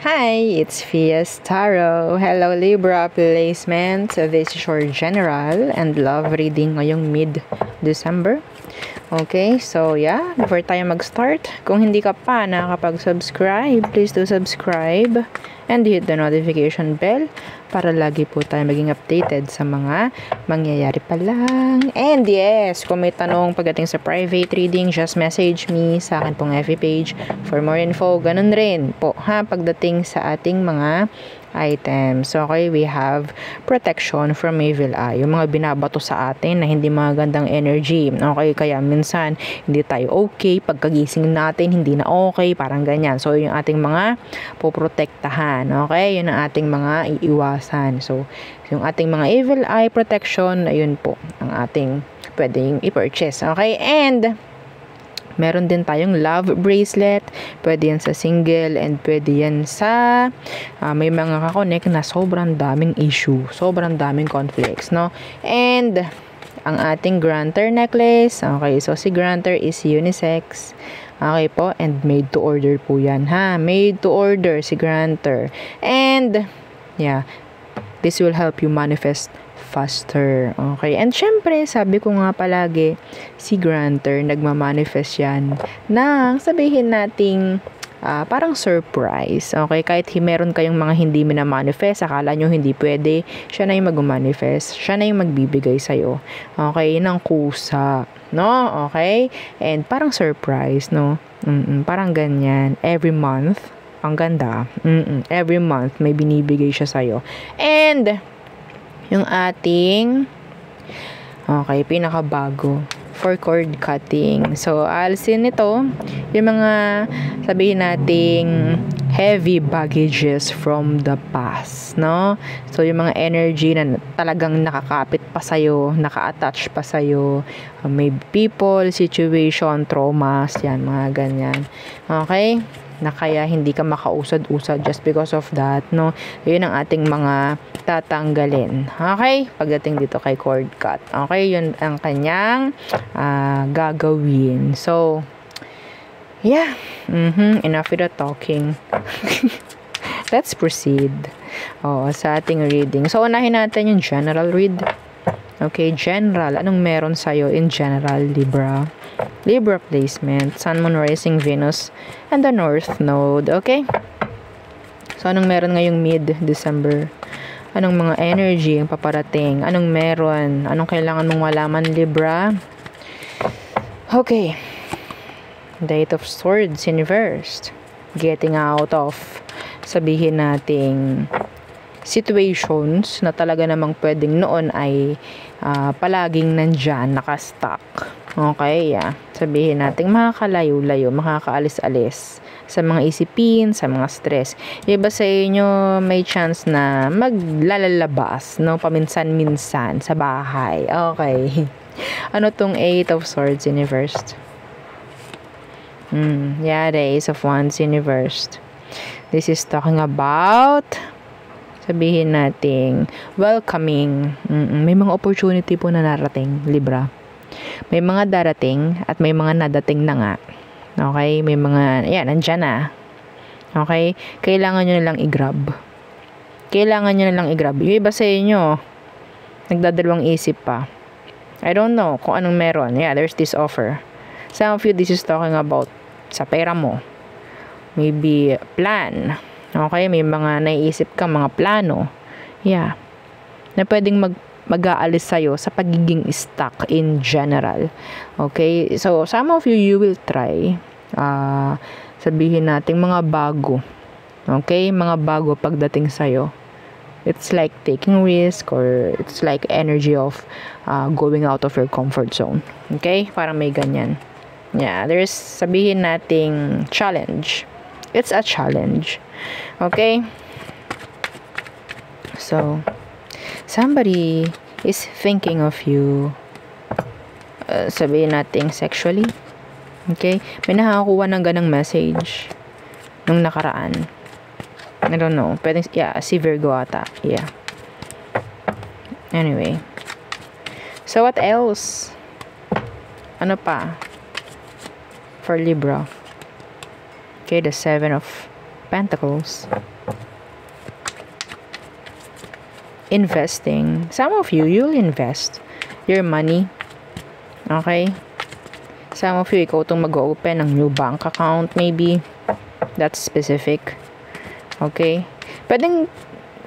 Hi, it's Fias Tarot. Hello Libra placement. This is your general and love reading ngayong mid-December. Okay, so yeah, before tayo mag-start, kung hindi ka pa nakakapag-subscribe, please do subscribe and hit the notification bell para lagi po tayo maging updated sa mga mangyayari pa lang. And yes, kung may tanong pagdating sa private reading, just message me sa akin pong FB page for more info. Ganun rin po ha, pagdating sa ating mga items. Okay, we have protection from evil eye. Yung mga binabato sa atin na hindi magandang energy. Okay, kaya minsan hindi tayo okay. Pagkagising natin, hindi na okay. Parang ganyan. So, yung ating mga poprotektahan. Okay, yun ang ating mga iiwasan. So, yung ating mga evil eye protection, ayun po ang ating pwedeng i-purchase. Okay, and meron din tayong love bracelet. Pwede yan sa single and pwede yan sa may mga kakonek na sobrang daming issue, sobrang daming conflicts, no? And ang ating granter necklace. Okay, so si granter is unisex. Okay po, and made to order po yan ha. Made to order si granter. And yeah, this will help you manifest faster. Okay. And syempre, sabi ko nga palagi, si granter, nagmamanifest yan ng sabihin nating parang surprise. Okay. Kahit meron kayong mga hindi minamanifest, akala nyo hindi pwede, siya na yung mag-manifest. Siya na yung magbibigay sa'yo. Okay. Ng kusa. No? Okay. And parang surprise, no? Parang ganyan. Every month. Ang ganda. Every month, may binibigay siya sa'yo. And yung ating pinakabago for cord cutting. So, alisin nito yung mga sabihin nating heavy baggages from the past, no? So, yung mga energy na talagang nakakapit pa sa'yo, naka-attach pa sa'yo, may people, situation, traumas, yan, mga ganyan. Okay? Na kaya hindi ka makausad-usad just because of that, no? Yun ang ating mga tatanggalin. Okay? Pagdating dito kay cord cut. Okay? Yun ang kanyang gagawin. So, yeah. Enough with the talking. Let's proceed. Sa ating reading. So, unahin natin yung general read. Okay, general. Anong meron sa'yo in general, Libra? Libra placement, Sun, Moon, Rising, Venus, and the North Node. Okay? So, anong meron ngayong mid-December? Anong mga energy ang paparating? Anong meron? Anong kailangan mong malaman, Libra? Okay. Eight of Swords in reverse. Getting out of, sabihin nating, situations na talaga namang pwedeng noon ay palaging nandyan, nakastuck. Okay, yeah. Sabihin natin, makakalayo-layo, makakaalis-alis sa mga isipin, sa mga stress. Yung iba sa inyo, may chance na maglalalabas, no? Paminsan-minsan sa bahay. Okay. Ano tong Eight of Swords in reverse? Yeah, the Ace of Wands in reverse. This is talking about, sabihin nating, welcoming. May mga opportunity po na narating, Libra. May mga darating at may mga nadating na nga. Okay? May mga, nandyan na. Okay? Kailangan nyo na lang i-grab. Kailangan nyo na lang i-grab. Yung iba sa inyo, nagdadalawang isip pa. I don't know kung anong meron. Yeah, there's this offer. Some of you, this is talking about sa pera mo. Maybe plan. Okay? May mga naiisip ka, mga plano. Yeah. Na pwedeng mag-aalis sa'yo sa pagiging stuck in general. Okay? So, some of you will try. Sabihin natin, mga bago. Okay? Mga bago pagdating sa'yo. It's like taking risk or it's like energy of going out of your comfort zone. Okay? Parang may ganyan. Yeah. There's, sabihin nating challenge. It's a challenge. Okay? So, somebody is thinking of you, sabihin natin sexually. Okay? May nakakuha ng ganang message nung nakaraan. I don't know. Pwedeng, si Virgo ata. Yeah. Anyway. So, what else? Ano pa? For Libra. Okay, the Seven of Pentacles. Investing. Some of you, you'll invest your money. Okay? Some of you, ikaw itong mag-open ng new bank account maybe. That's specific. Okay? Pwedeng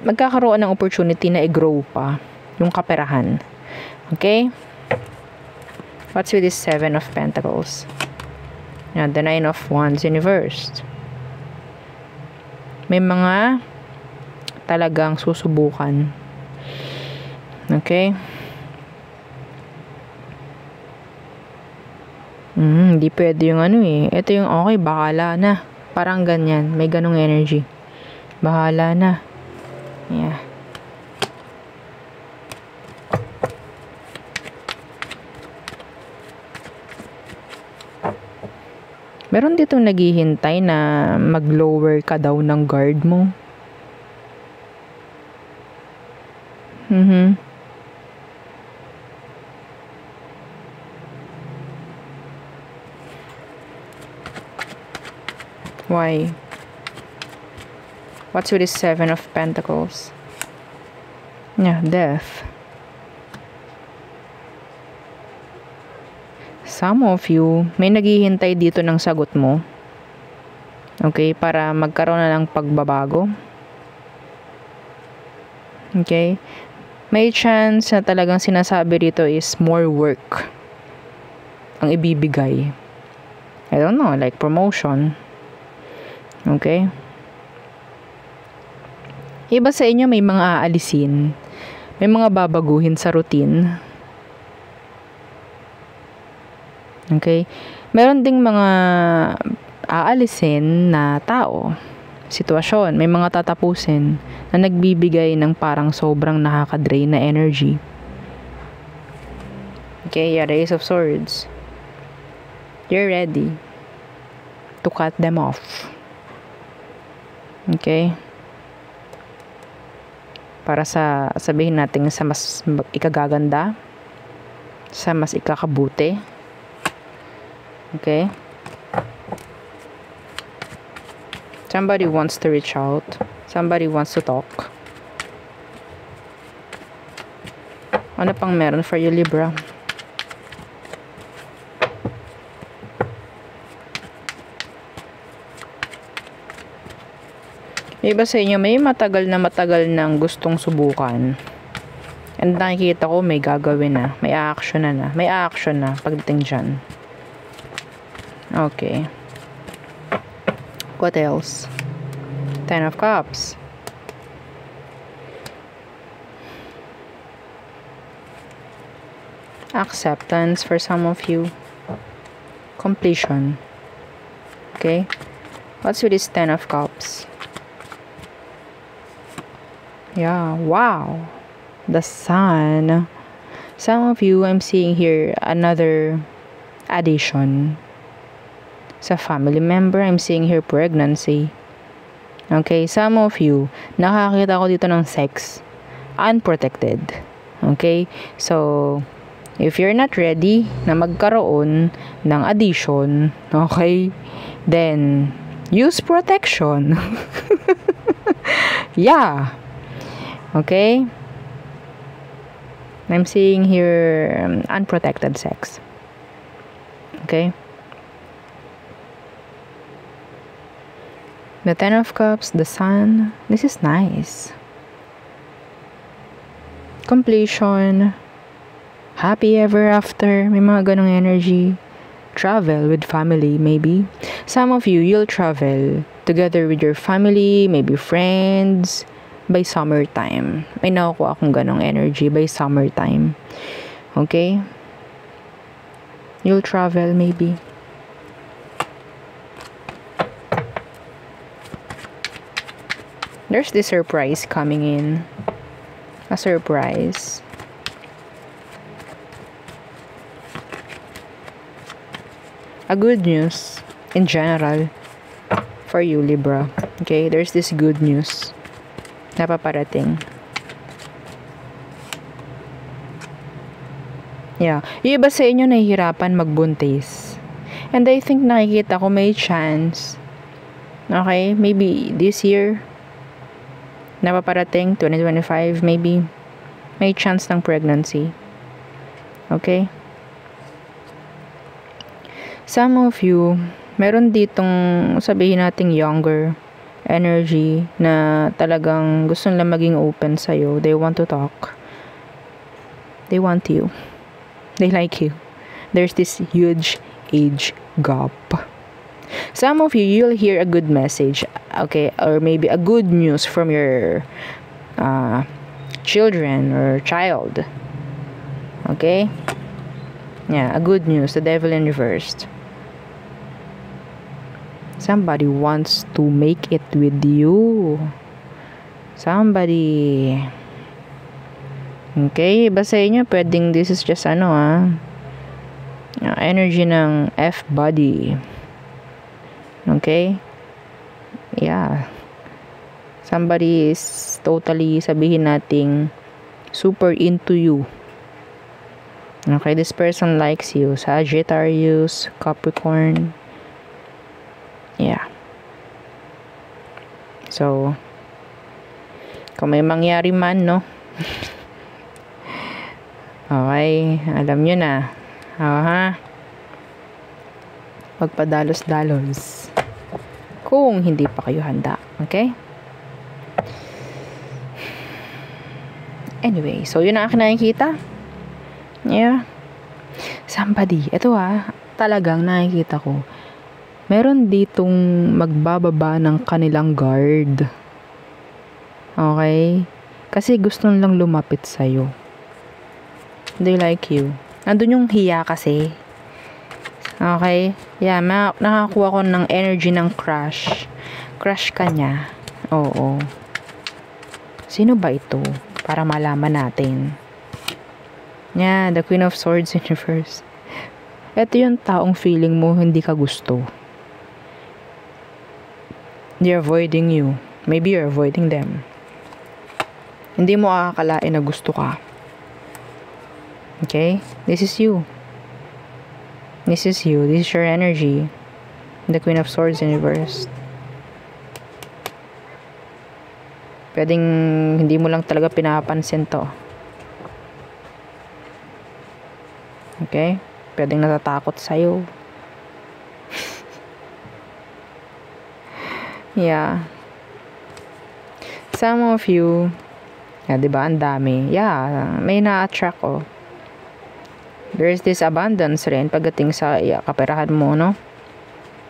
magkakaroon ng opportunity na i-grow pa yung kaperahan. Okay? What's with this 7 of Pentacles? Yan, the 9 of Wands in reverse. May mga talagang susubukan. Okay? Hindi pwede yung ano eh. Ito yung okay, bahala na. Parang ganyan. May ganong energy. Bahala na. Yeah. Meron ditong naghihintay na mag-lower ka daw ng guard mo. Why? What's with this 7 of Pentacles? Yeah, death. Some of you, may naghihintay dito ng sagot mo. Okay, para magkaroon na ng pagbabago. Okay? May chance na talagang sinasabi rito is more work ang ibibigay. I don't know, like promotion. Okay? Iba sa inyo may mga aalisin. May mga babaguhin sa routine. Okay? Meron ding mga aalisin na tao, sitwasyon, may mga tatapusin na nagbibigay ng parang sobrang nakaka-drain na energy. Okay, yeah, Ace of Swords. You're ready to cut them off. Okay? Para sa, sabihin natin, sa mas ikagaganda, sa mas ikakabuti. Okay? Somebody wants to reach out. Somebody wants to talk. Ano pang meron for you, Libra? Iba sa inyo, may matagal ng gustong subukan. And nakikita ko may gagawin na. May action na. May action na pagdating dyan. Okay. What else? 10 of Cups. Acceptance for some of you. Completion. Okay. What's with this 10 of Cups? Yeah, wow. The Sun. Some of you, I'm seeing here another addition. Sa family member, I'm seeing here pregnancy. Okay, some of you, nakakita ko dito ng sex. Unprotected. Okay, so, if you're not ready na magkaroon ng addition, okay, then, use protection. Yeah. Okay? I'm seeing here unprotected sex. Okay? The 10 of Cups, the Sun. This is nice. Completion. Happy ever after. May mga ganong energy. Travel with family, maybe. Some of you, you'll travel together with your family, maybe friends, by summertime. May nakukuha akong ganong energy by summertime. Okay? You'll travel maybe. There's this surprise coming in. A surprise. A good news in general for you, Libra. Okay? There's this good news na paparating. Yeah. Yung iba sa inyo nahihirapan magbuntis. And I think nakikita ko may chance Okay, maybe this year, napaparating, 2025, maybe, may chance ng pregnancy. Okay? Some of you, meron ditong sabihin nating younger energy na talagang gusto nila maging open sa'yo. They want to talk. They want you. They like you. There's this huge age gap. Some of you, you'll hear a good message, okay, or maybe a good news from your children or child. Okay? Yeah, a good news, the devil in reverse. Somebody wants to make it with you. Somebody. Okay, iba sa inyo, pwedeng this is just energy ng F-body. Okay? Yeah. Somebody is totally, sabihin nating, super into you. Okay, this person likes you. Sagittarius, Capricorn. Yeah. So, kung may mangyari man, no? Okay, alam nyo na. Pagpadalos-dalos. Kung hindi pa kayo handa. Okay? Anyway, so yun ang aking nakikita. Yeah. Somebody, ito talagang nakikita ko. Meron ditong magbababa ng kanilang guard. Okay? Kasi gusto nilang lumapit sa'yo. They like you. Nandun yung hiya kasi. Okay? Yeah, nakakuha ko ng energy ng crush. Crush ka niya. Oo. Sino ba ito? Para malaman natin. Yeah, the Queen of Swords in reverse. Ito yung taong feeling mo hindi ka gusto. They're avoiding you. Maybe you're avoiding them. Hindi mo akakalain na gusto ka. Okay? This is you. This is you. This is your energy. The Queen of Swords in reverse. Pwedeng hindi mo lang talaga pinapansin to. Okay? Pwedeng natatakot sa'yo. Yeah. Some of you, diba, ang dami. Yeah, may na-attract ko. There's this abundance rin pagdating sa kaperahan mo, no?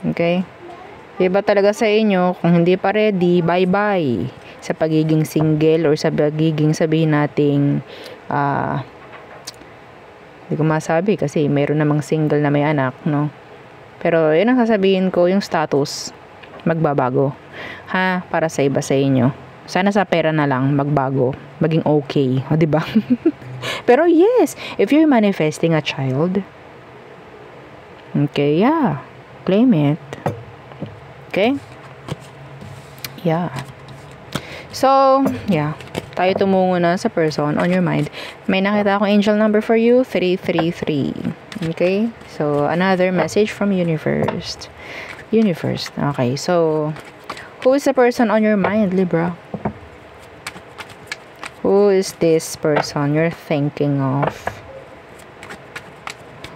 Okay? Iba talaga sa inyo, kung hindi pa ready, bye-bye. Sa pagiging single or sa pagiging sabihin nating hindi ko masabi kasi mayroon namang single na may anak, no? Pero yun ang sasabihin ko, yung status magbabago. Para sa iba sa inyo. Sana sa pera na lang magbago, maging okay, di ba? Pero yes, if you're manifesting a child, okay, yeah, claim it. Okay? Yeah. So, yeah. Tayo tumungo na sa person on your mind. May nakita akong angel number for you, 333. Okay? So, another message from universe. Universe. Okay, so, who is the person on your mind, Libra? Who is this person you're thinking of?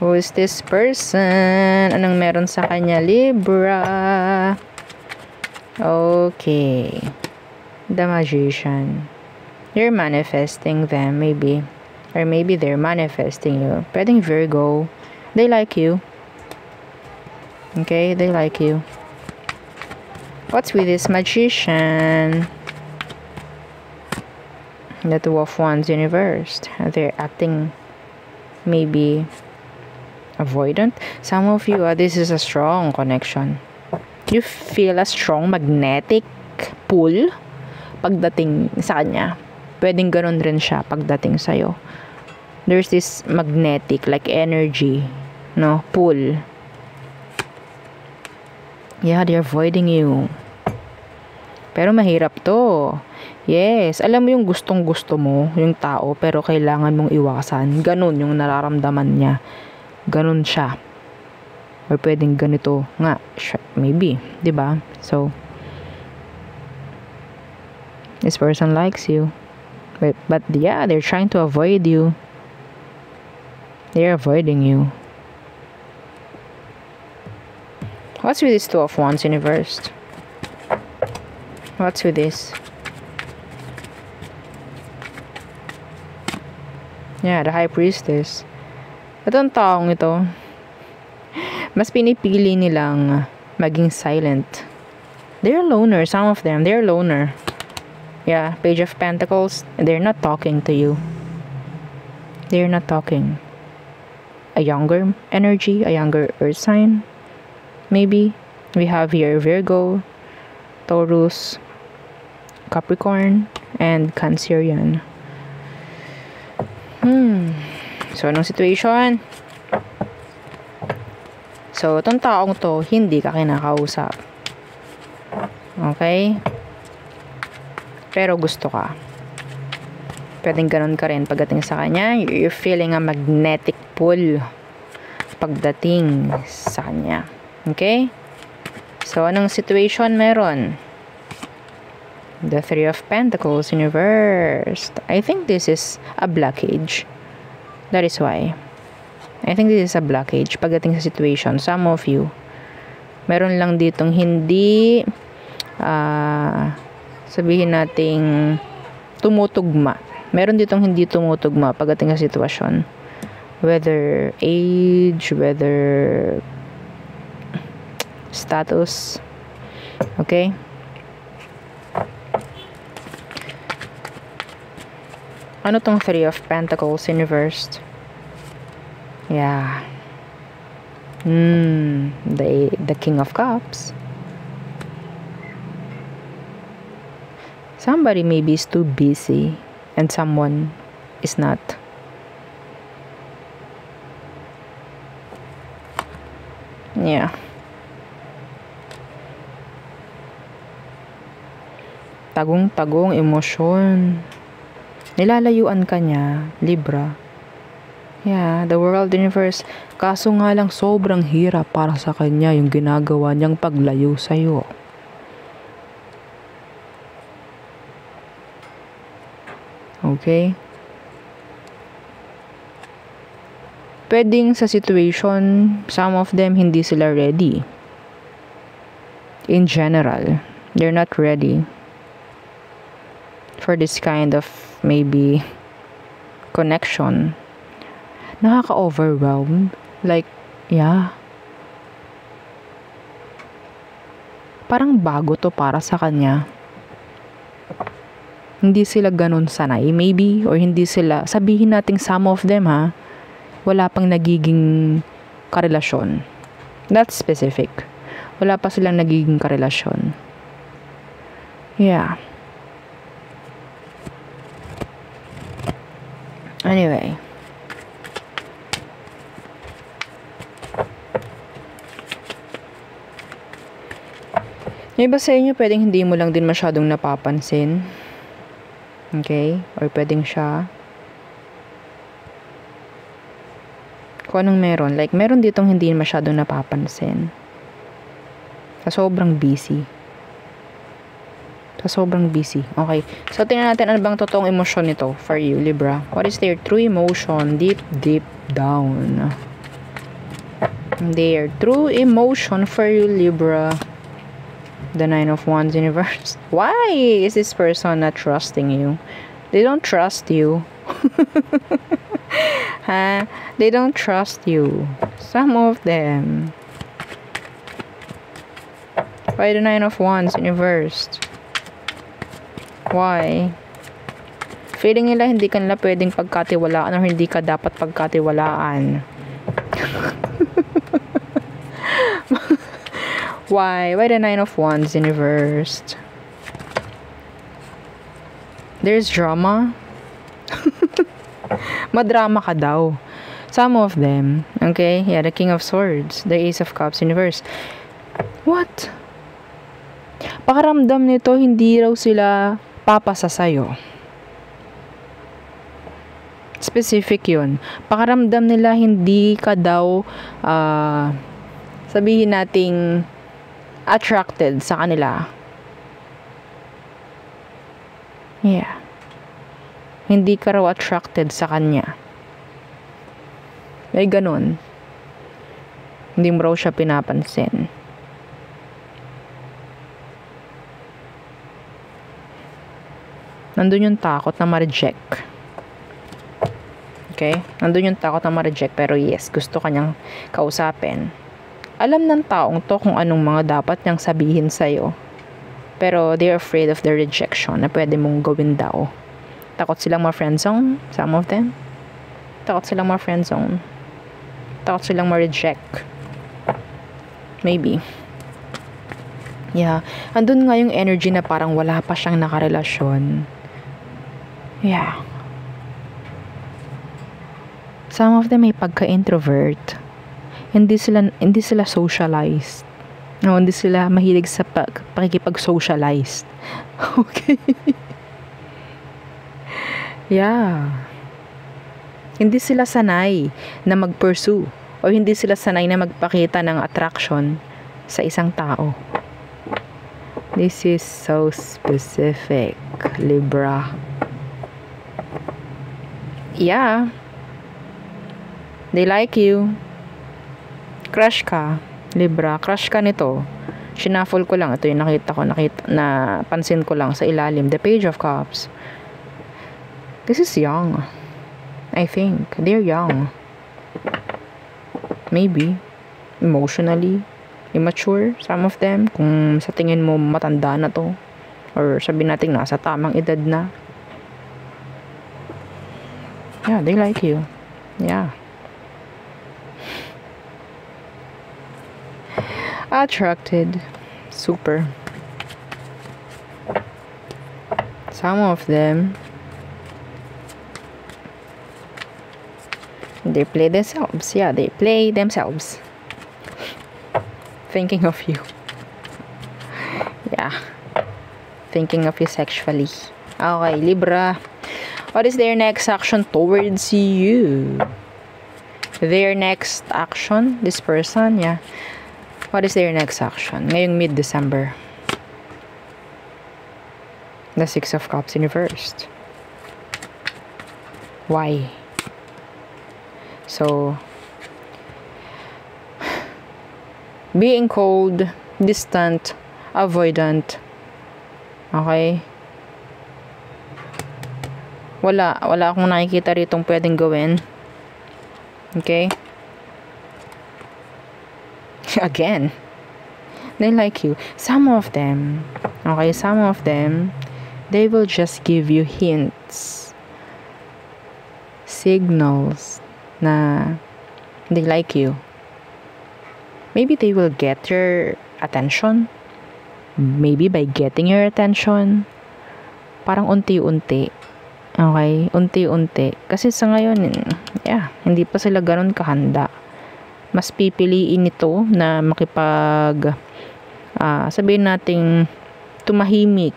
Who is this person? Anong meron sa kanya, Libra? Okay. The Magician. You're manifesting them, maybe. Or maybe they're manifesting you. Pwedeng Virgo. They like you. Okay, they like you. What's with this Magician? The Two of Wands in reverse. They're acting maybe avoidant. Some of you, this is a strong connection. You feel a strong magnetic pull pagdating sa kanya. Pwedeng ganun rin siya pagdating sa'yo. There's this magnetic, like energy, no? Pull. Yeah, they're avoiding you. Pero mahirap to. Yes, alam mo yung gustong-gusto mo, yung tao, pero kailangan mong iwasan. Ganun yung nararamdaman niya. Ganun siya. Or pwedeng ganito nga, maybe, 'di ba? So, This person likes you. But yeah, they're trying to avoid you. They're avoiding you. What's with this Two of Wands, universe? What's with this? Yeah, the High Priestess. Itong taong ito, mas pinipili nilang maging silent. They're loner, some of them. They're loner. Yeah, Page of Pentacles, they're not talking to you. They're not talking. A younger energy, a younger earth sign. Maybe. We have here Virgo, Taurus, Capricorn, and Cancerian. So, anong situation? So, itong taong to, hindi ka kinakausap. Okay? Pero gusto ka. Pwedeng ganun ka rin pagdating sa kanya. You're feeling a magnetic pull pagdating sa kanya. Okay? So, anong situation meron? The Three of Pentacles in reverse. I think this is a blockage. That is why. I think this is a blockage pagdating sa situation. Some of you, meron lang ditong hindi sabihin nating tumutugma. Meron ditong hindi tumutugma pagdating sa sitwasyon. Whether age, whether status. Okay? Ano tong Three of Pentacles in reversed? Yeah. The King of Cups. Somebody maybe is too busy and someone is not. Yeah. Tagong-tagong emosyon. Nilalayuan ka niya, Libra. Yeah, the world universe. Kaso nga lang sobrang hirap para sa kanya yung ginagawa niyang paglayo sa'yo. Okay? Pwedeng sa situation, some of them hindi sila ready. In general, they're not ready for this kind of maybe connection. Nakaka-overwhelm. Like, yeah. Parang bago to para sa kanya. Hindi sila ganun sanay, maybe, or hindi sila, sabihin nating some of them wala pang nagiging karelasyon. That's specific. Wala pa silang nagiging karelasyon. Yeah. Anyway. Yung iba sa inyo, pwedeng hindi mo lang din masyadong napapansin. Okay? Or pwedeng siya. Kung anong meron. Like, meron ditong hindi masyadong napapansin. Sa sobrang busy. Okay. So, tingnan natin ano bang totoong emosyon nito for you, Libra. What is their true emotion deep, deep down? Their true emotion for you, Libra. The Nine of Wands universe. Why is this person not trusting you? They don't trust you. They don't trust you. Some of them. Why the Nine of Wands universe? Why? Feeling nila hindi ka nila pwedeng pagkatiwalaan or hindi ka dapat pagkatiwalaan. Why? Why the Nine of Wands in reverse? There's drama. Madrama ka daw. Some of them. Okay? Yeah, the King of Swords. The Ace of Cups in reverse. What? Pakaramdam nito, hindi raw sila papasa sa'yo. Specific yun. Pakaramdam nila, hindi ka daw sabihin nating attracted sa kanila. Yeah. Hindi ka raw attracted sa kanya. May ganun. Hindi mo raw siya pinapansin. Nandun yung takot na ma-reject. Okay? Nandun yung takot na ma-reject, pero yes, gusto kanyang kausapin. Alam ng taong to kung anong mga dapat niyang sabihin sa'yo. Pero they're afraid of the rejection na pwede mong gawin daw. Takot silang ma-friendzone, some of them. Takot silang ma-friendzone. Takot silang ma-reject. Maybe. Yeah. Andun nga yung energy na parang wala pa siyang nakarelasyon. Yeah. Some of them may pagka-introvert. Hindi sila socialized. No, hindi sila mahilig sa pakikipag-socialized. Okay. Yeah. Hindi sila sanay na mag-pursue o hindi sila sanay na magpakita ng attraction sa isang tao. This is so specific, Libra. Yeah. They like you. Crush ka, Libra. Crush ka nito. Shuffle ko lang. Ito yung napansin ko lang sa ilalim. The Page of Cups. This is young. I think. They're young. Maybe. Emotionally. Immature. Some of them. Kung sa tingin mo matanda na to. Or sabihin natin nasa tamang edad na. Yeah, they like you. Yeah. Attracted. Super. Some of them, they play themselves. Yeah, they play themselves. Thinking of you. Yeah. Thinking of you sexually. Okay, Libra. What is their next action towards you? Their next action, this person, yeah. What is their next action? Ngayong mid-December. The Six of Cups in reversed. Why? So, being cold, distant, avoidant. Okay? Wala akong nakikita ritong pwedeng gawin. Okay? Again, they like you. Some of them, they will just give you hints, signals na they like you. Maybe they will get your attention. Maybe by getting your attention, parang unti-unti. Okay, unti-unti. Kasi sa ngayon, yeah, hindi pa sila ganun kahanda. Mas pipiliin ito na sabihin nating tumahimik.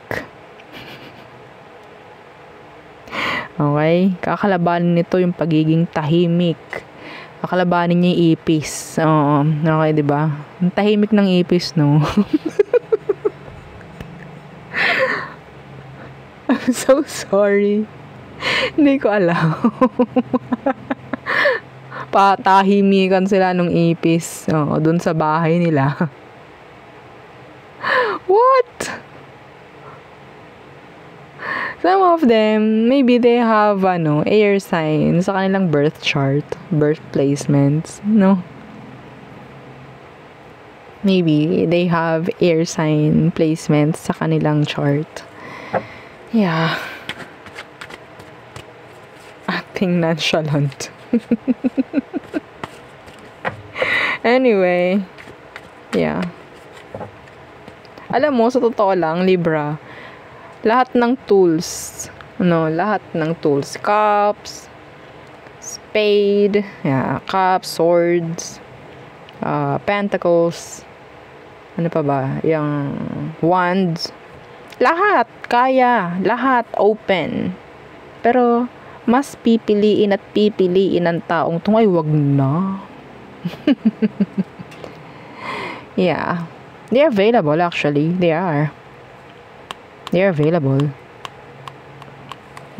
Okay? Kakalabanin nito yung pagiging tahimik. Kakalabanin niya yung ipis. Oo. Okay, diba? Ang tahimik ng ipis, no? I'm so sorry. Hindi ko alam. Patahimikan sila nung ipis. Oo, dun sa bahay nila. What? Some of them, maybe they have, air sign sa kanilang birth chart. Birth placements. No? Maybe they have air sign placements sa kanilang chart. Yeah. Acting nonchalant. Anyway. Yeah. Alam mo, sa totoo lang, Libra, lahat ng tools, cups, spade, yeah, cups, swords, pentacles, ano pa ba, yung wands, lahat, kaya, lahat open. Pero, mas pipiliin ng taong itong, ay, wag na. Yeah. They are available, actually. They are available.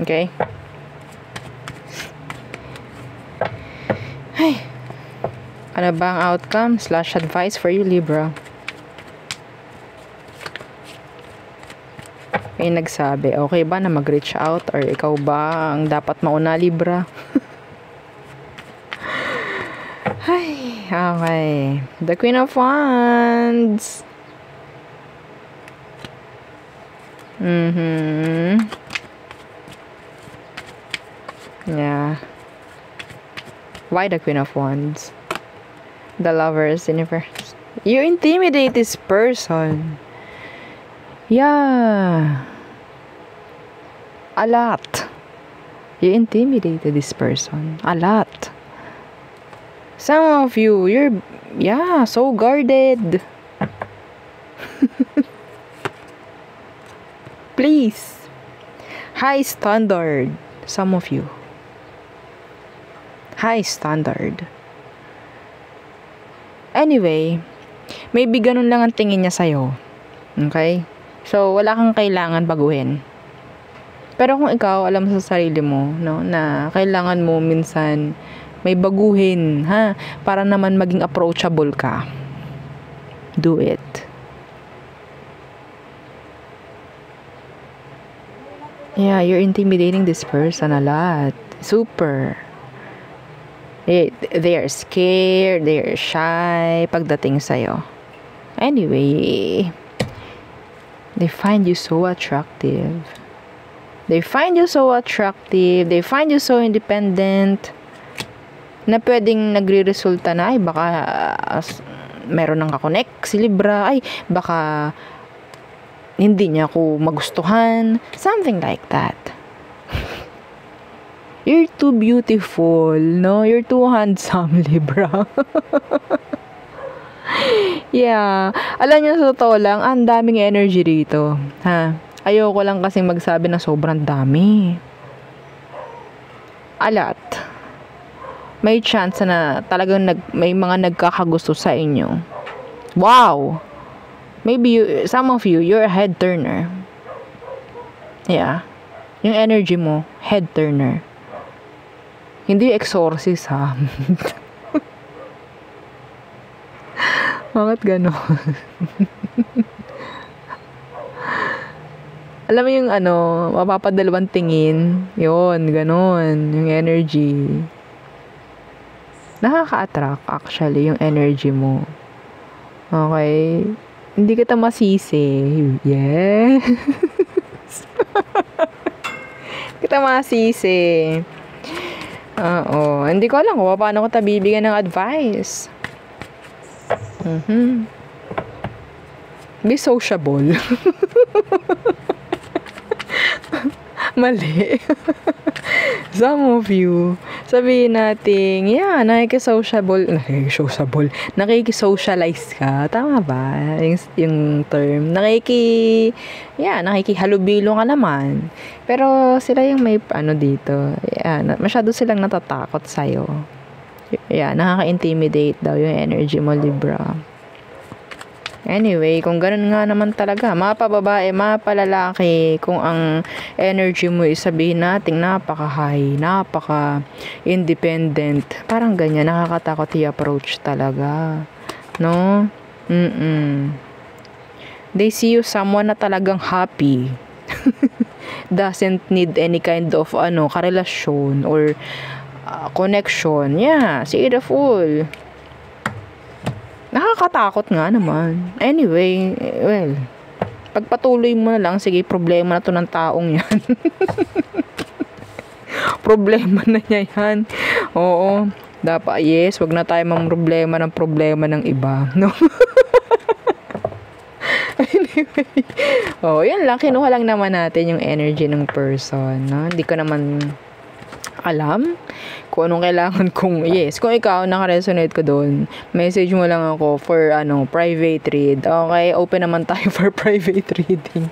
Okay? Ay. Ano ba ang outcome / advice for you, Libra? May nagsabi, okay ba na mag-reach out or ikaw ba ang dapat mauna, Libra? Ay, okay. The Queen of Wands. Yeah. Why the Queen of Wands? The Lovers Universe. You intimidate this person. Yeah. A lot. You intimidated this person. A lot. Some of you, you're, so guarded. Please. High standard. Some of you. High standard. Anyway, maybe ganun lang ang tingin niya sa'yo. Okay? So, wala kang kailangan baguhin. Pero kung ikaw, alam sa sarili mo, no, na kailangan mo minsan may baguhin, ha? Para naman maging approachable ka. Do it. Yeah, you're intimidating this person a lot. Super. They're scared, they're shy pagdating sa'yo. Anyway, they find you so attractive. They find you so independent na pwedeng nagre-resulta na, ay baka meron nang kakonek si Libra, ay baka hindi niya ako magustuhan, something like that. You're too beautiful, no? You're too handsome, Libra. Yeah. Alam niyo, sa totoo lang, ang daming energy rito. Ha? Ayoko lang kasing magsabi na sobrang dami. A lot. May chance na talagang may mga nagkakagusto sa inyo. Wow! Maybe some of you, you're a head turner. Yeah. Yung energy mo, head turner. Hindi exorcist, ha? Bakit gano'n? Alam mo yung mapapadalawang tingin. Yun, gano'n. Yung energy. Nakaka-attract, actually, yung energy mo. Okay? Hindi kita masisi. Yes! Kita masisi. Oo. Hindi ko alam kung paano ko bibigyan ng advice. Be sociable. Mali. Some of you, sabihin natin, nakikisocialize ka. Tama ba? Yung term. Nakikihalubilo ka naman. Pero sila yung may dito. Masyado silang natatakot sa'yo. Nakaka-intimidate daw yung energy mo, Libra. Anyway, kung ganun nga naman talaga, mapababae, mapalalaki, kung ang energy mo sabihin natin napaka-high, napaka-independent, parang ganyan, nakakatakot i-approach talaga. No? They see you someone na talagang happy. Doesn't need any kind of karelasyon or connection. Yeah, see the Fool. Nakakatakot nga naman. Anyway, well, pagpatuloy mo na lang, sige, problema na to ng taong yan. Problema na niya yan. Oo, dapat, yes, wag na tayo problema ng iba. No? Anyway, yun lang, kinuha lang naman natin yung energy ng person. No? Hindi ko naman alam kung anong kailangan kung ikaw naka-resonate ka doon, message mo lang ako for private read. Okay, open naman tayo for private reading.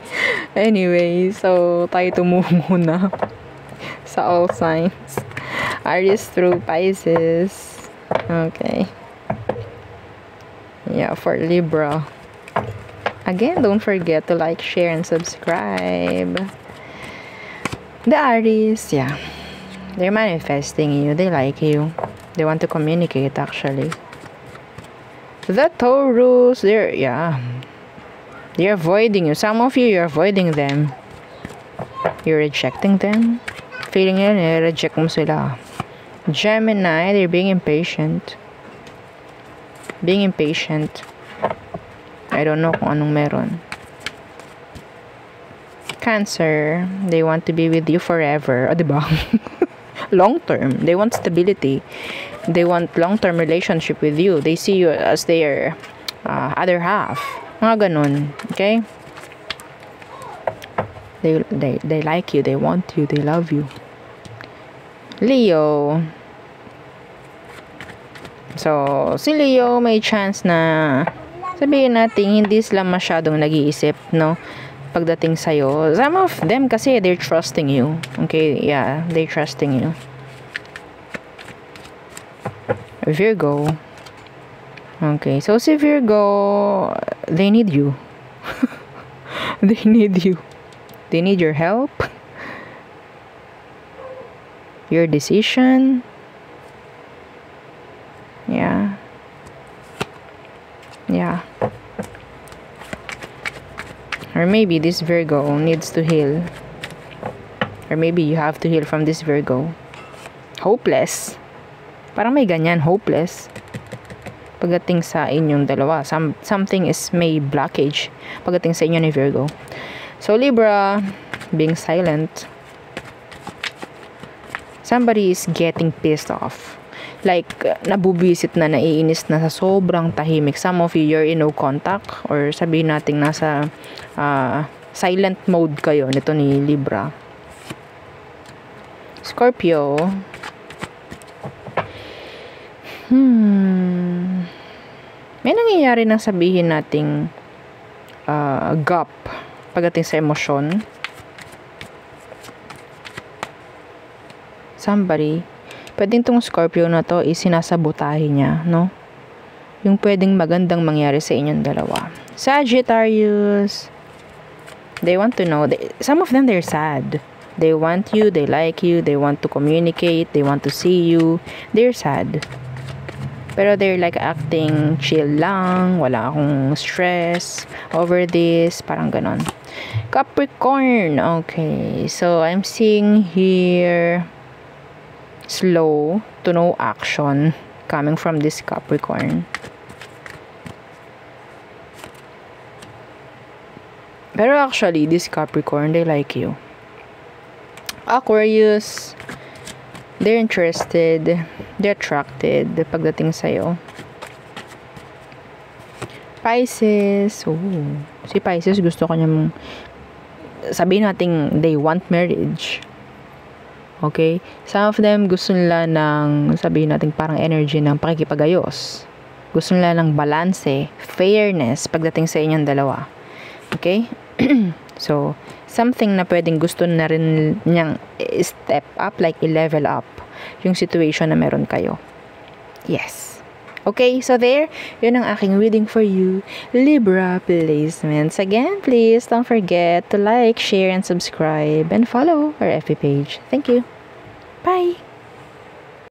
Anyway, so tayo muna sa all signs. Aries through Pisces. Okay. Yeah, for Libra. Again, don't forget to like, share, and subscribe. The Aries, yeah. They're manifesting you. They like you. They want to communicate, actually. The Taurus, they're avoiding you. Some of you, you're avoiding them. You're rejecting them. Feeling yun, reject mo sila. Gemini, they're being impatient. Being impatient. I don't know kung anong meron. Cancer, they want to be with you forever. O, diba? Long term. They want stability. They want long-term relationship with you. They see you as their other half. Mga ganun. Okay? They like you. They want you. They love you. Leo. So, si Leo may chance na sabihin natin hindi sila masyadong nag-iisip, no? Pagdating sa'yo. Some of them kasi they're trusting you. Okay? Yeah, they're trusting you. Virgo. Okay, so si Virgo, they need you. They need you. They need your help. Your decision. Yeah. Yeah. Or maybe this Virgo needs to heal. Or maybe you have to heal from this Virgo. Hopeless. Parang may ganyan, hopeless. Pagdating sa inyong dalawa. Something is may blockage. Pagdating sa inyo ni Virgo. So Libra, being silent. Somebody is getting pissed off. Like, nabubisit na, naiinis na sa sobrang tahimik. Some of you, you're in no contact. Or sabihin natin nasa silent mode kayo nito ni Libra. Scorpio. May nangyayari na sabihin nating gap pagdating sa emosyon. Somebody, pwedeng tong Scorpio na to is sinasabotahe niya, no? Yung pwedeng magandang mangyari sa inyong dalawa. Sagittarius, they want to know, some of them they're sad. They want you, they like you, they want to communicate, they want to see you. They're sad. Pero they're like acting chill lang, wala akong stress over this, parang ganon. Capricorn, okay. So, I'm seeing here slow to no action coming from this Capricorn. Pero actually, this Capricorn, they like you. Aquarius, they're interested, they're attracted pagdating sa'yo. Pisces, si Pisces gusto kanyang sabihin natin they want marriage. Okay? Some of them gusto nila ng sabihin natin parang energy ng pakikipagayos. Gusto nila ng balanse, fairness pagdating sa inyong dalawa. Okay? So, something na pwedeng gusto na rin niyang step up, like i-level up yung situation na meron kayo. Yes. Okay, so there, yun ang aking reading for you, Libra placements. Again, please don't forget to like, share, and subscribe, and follow our FB page. Thank you. Bye!